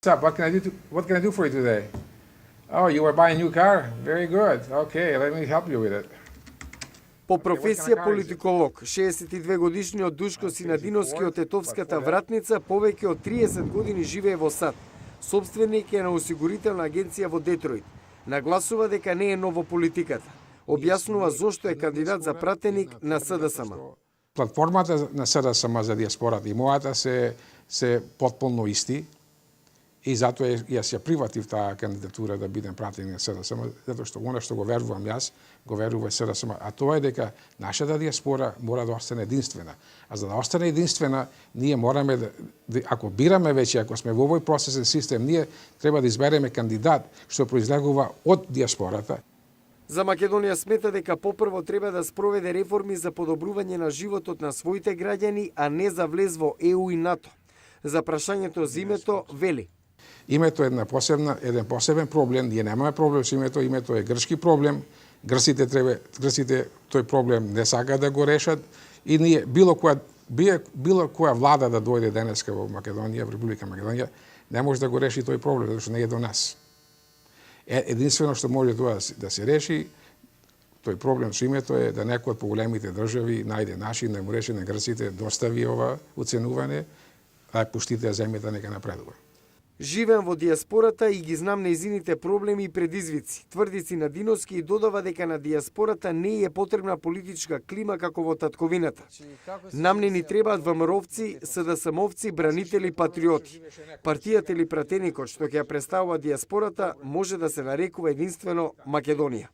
What's up? What can I do for you today? Oh, you were buying a new car? Very good. Okay, let me help you with it. По професија политиколог, 62 годишниот Душко Синадиновски од Тетовската Вратница повеќе од 30 години живее во САД. Собственик е на осигурителна агенција во Детройт. Нагласува дека не е ново политиката. Објаснува зошто е кандидат за пратеник на СДСМ. Платформата на СДСМ за диаспората и мојата се потполно исти. И затоа јас ја приватив таа кандидатура да бидем пратеник на СДСМ, затоа што она што го верувам јас, го верува СДСМ, а тоа е дека нашата диаспора мора да остане единствена. А за да остане единствена, ние мораме ако бираме веќе, ако сме во овој процесен систем, ние треба да избереме кандидат што произлегува од диаспората. За Македонија смета дека попрво треба да спроведе реформи за подобрување на животот на своите граѓани, а не за влез во ЕУ и НАТО. За прашањето за името вели: Името е еден посебен проблем, ние немаме проблем со името е грчки проблем, грците тој проблем не сака да го решат и ние било која влада да дојде денеска во Македонија, во Република Македонија, не може да го реши тој проблем, затоа што не е до нас. Единствено што може тоа да се реши, тој проблем со името е да некој од поголемите држави најде начин да му рече на грците достави ова оценување, а пуштите земјата нека напредува. Живеам во диаспората и ги знам нејзините проблеми и предизвици. Тврди Синадиновски и додава дека на диаспората не е потребна политичка клима како во татковината. Нам не ни требаат ВМРО-вци, СДСМ-овци, бранители, патриоти. Партијата или пратеникот што ќе ја представува диаспората може да се нарекува единствено Македонија.